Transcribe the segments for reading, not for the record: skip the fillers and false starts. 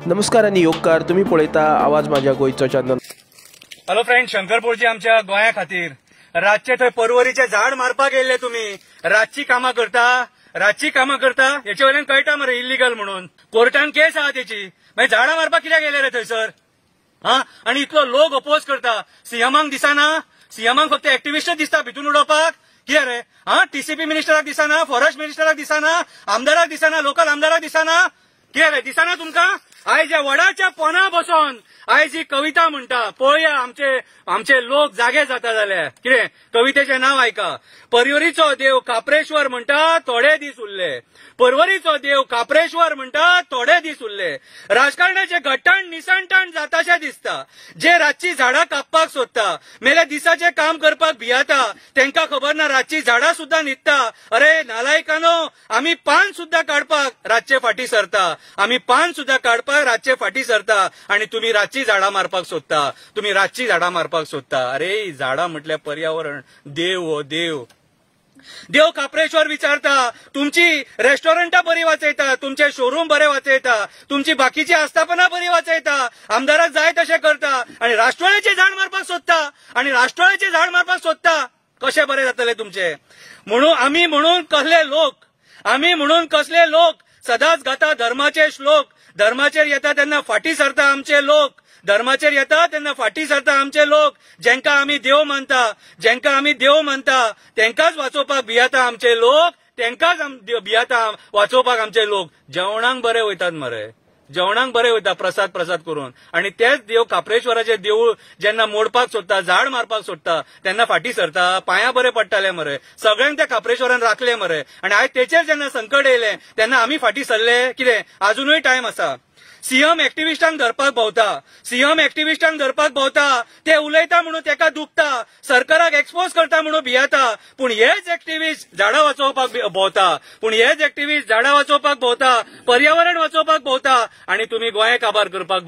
नमस्कार आणि योगकार तुम्ही पळयता आवाज माझ्या गोयचो चॅनल। हॅलो फ्रेंड, शंकरपूरजी आमच्या गोंया खातीर रातचे थंय परवरीचे झाड मारपाक येयले। तुम्ही रातची कामां करता याचे वयल्यान कळटा मरे इल्लीगल म्हणून। कोर्टान केस आहा त्याची, मागीर झाडां मारपाक कित्याक गेले रे थंयसर? आणि इतलो लोक अपोज करता। सीएमांक दिसना, सीएमांक फक्त एक्टिविस्ट दिसता भितून उडोवपाक। कितें रे टीसीपी मिनिस्टराक दिसना, फॉरेस्ट मिनिस्टराक दिसना, आमदाराक दिसना, लोकल आमदाराक दिसना? कितें रे दिसना तुमकां? आयज ह्या वडाच्या पोना बसोन आयज ही कविता म्हणटा, पळया आमचे लोक जागे जाता जाल्यार। कितें कवितेचें नांव आयका, परवरीचो देव काप्रेश्वर म्हणटा थोडे दीस उरले। परवरीचो देव काप्रेश्वर म्हणटा थोडे दीस उरले। राजकारणाचे घट्टण निसणटण जाताशें दिसता। जे रातची झाडां कापपाक सोदता, मेल्या दिसाचे काम करपाक भियाता, तांकां खबर ना रातची झाडां सुद्धा न्हिदता। अरे नालायकानो, आमी पान सुद्धा काडपाक रातचे फाटी सरता, आमी पान सुद्धा काडपाक रातचे फाटी सरता, आणि तुम्ही रातची झाडां मारपाक सोदता, तुम्ही रातची झाडां मारपाक सोदता। अरे झाडां म्हटल्यार पर्यावरण, देव हो देव। देव काप्रेश्वर विचारता, तुमची रेस्टॉरंटां बरी वाचयता, तुमचे शोरूम बरे वाचयता, तुमची बाकीची आस्थापना बरी वाचयता, आमदाराक जाय तशें करता, आणि राष्ट्रवादीचे झाड मारपाक सोदता, आणि राष्ट्रवादीचे झाड मारपाक सोदता। कशें बरें जातले तुमचे? म्हणून आमी म्हणून कसले लोक सदांच गाता धर्माचे श्लोक। धर्माचेर येता तेन्ना फाटी सरता आमचे लोक, धर्माचेर येता तेन्ना फाटी सरता आमचे लोक। जेंका आमी देव मानता तेंकाच वाचोवपाक भियाता आमचे लोक, तेंकाच भियाता वाचोवपाक आमचे लोक। जेवणाक बरे वयतात मरे, जेवणाक बरे वयता प्रसाद करून, आणि तेच देव काप्रेश्वराचे देवूळ जेन्ना मोडपाक सोदता, झाड मारपाक सोदता, तेन्ना फाटी सरता। पांयां बरे पडटाले मरे, सगळ्यांक त्या काप्रेश्वरान राखले मरे, आणि आयज तेचेर जेन्ना संकट येयलें तेन्ना आमी फाटी सरले। कितें अजूनय टायम आसा। सीएम एक्टिविस्टांक धरपाक भोंवता, ते उलयता म्हणून तेका दुखता, सरकाराक एक्सपोज करता म्हणून भियाता, पूण हेच एक्टिविस्ट झाडां वाचोवपाक भोंवता, पर्यावरण वाचोवपाक भोंवता, आणि तुम्ही गोंय काबार करपाक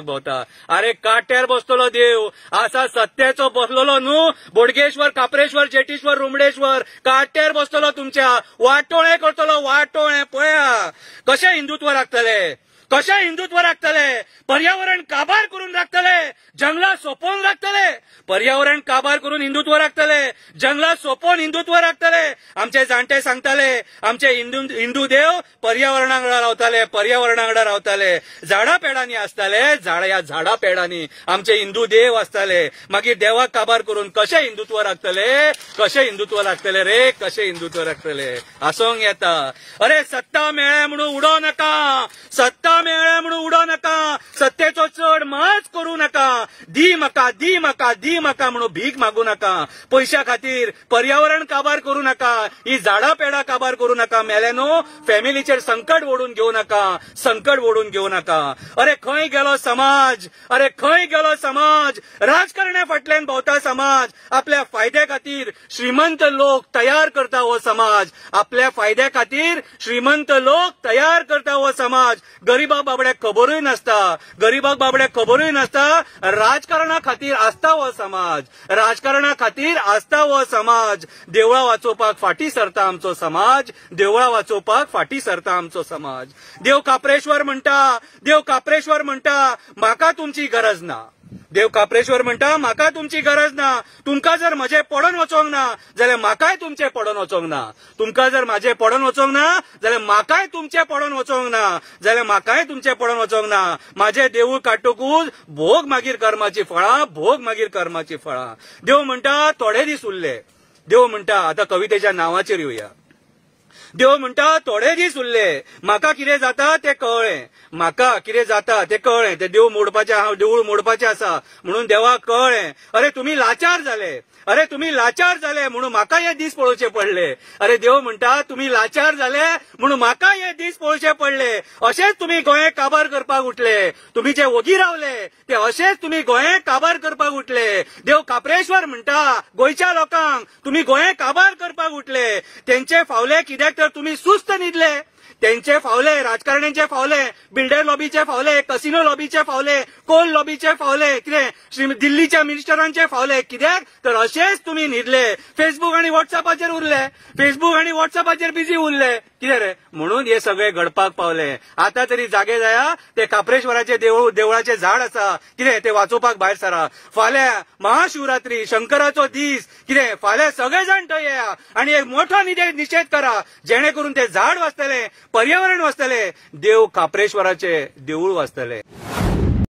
भोंवता। अरे काट्यार बसतलो देव आसा, सत्तेचो बसलेलो न्हू, बोडगेश्वर, काप्रेश्वर, जेटीश्वर, रुमडेश्वर काट्यार बसतलो तुमच्या, वाटोळे करतलो, वाटोळे। पळया कशें हिंदुत्व राखतले, पर्यावरण काबार करून राखतले, जंगलां सोपोवन राखतले, पर्यावरण काबार करून हिंदुत्व राखतले, जंगलां सोपोवन हिंदुत्व राखतले। आमचे जाणटे सांगताले, आमचे हिंदू देव पर्यावरणा वांगडा रावताले, झाडां पेडांनी आसताले, ह्या झाडां पेडांनी आमचे हिंदू देव आसताले। मागीर देवाक काबार करून कशें हिंदुत्व राखतले रे, आसोंक येता। अरे सत्ता मेळ्ळे म्हणून उडो नका, सत्तेचो चड माच करू नका, दी म्हाका म्हणून भीक मागू नका, पैशा खातीर पर्यावरण काबार करू नका, ही झाडां पेडां काबार करू नका, मेल्यानो फॅमिलीचेर संकट ओडून घेऊ नका। अरे खंय गेलो समाज, राजकारण्या फाटल्यान भोंवता समाज, आपल्या फायद्या खातीर श्रीमंत लोक तयार करता हो समाज, गरीबाक बाबड्याक खबरूय नासता, राजकारणा खातीर आसता हो समाज, देवळां वाचोवपाक फाटी सरता आमचो समाज। देव काप्रेश्वर म्हणटा म्हाका तुमची गरज ना, तुमकां जर म्हजें पडोन वचोंक ना जाल्यार म्हाकाय तुमचें पडोन वचोंक ना, म्हाजें देवूळ काडटकूच भोग मागीर कर्माची फळां। देव म्हणटा थोडे दीस उरले, आतां कवितेच्या नांवाचेर येवया। देव म्हणटा थोडे दीस उरले, म्हाका कितें जाता तें कळ्ळें, ते देवूळ मोडपाचें आसा म्हणून देवाक कळ्ळें। अरे तुम्ही लाचार जाले म्हणून म्हाका हे दीस पळोवचे पडले। अरे देव म्हणटा तुम्ही लाचार जाले म्हणून म्हाका हे दीस पळोवचे पडले। अशेंच तुम्ही गोंय काबार करपाक उठले, तुम्ही जे ओगी रावले ते अशेंच तुम्ही गोंय काबार करपाक उठले। देव काप्रेश्वर म्हणटा गोंयच्या लोकांक तुम्ही गोंय काबार करपाक उठले, तेंचे फावले कित्याक तर तुम्ही सुस्त न्हिदले, त्यांचे फावले, राजकारण्यांचे फावले, बिल्डर लॉबीचे फावले, कसिनो लॉबीचे फावले, कोल लॉबीचे फावले, कितें दिल्लीच्या मिनिस्टरांचे फावले, कित्याक तर अशेंच तुम्ही न्हिदले, फेसबुक आणि व्हॉट्सअपाचेर बिझी उरले। कितें रे म्हणून हे सगळे घडपाक पावले. आता तरी जागे जाया ते काप्रेश्वराचे देवळाचे झाड आसा कितें ते वाचोवपाक भायर सरा. फाल्यां महाशिवरात्री शंकराचो दीस कितें फाल्यां सगळे जाण थंय येया आणि एक मोठो निषेध करा जेणे करून ते झाड वाचतले, पर्यावरण वाचतले, देव काप्रेश्वराचे देऊळ वाचतले.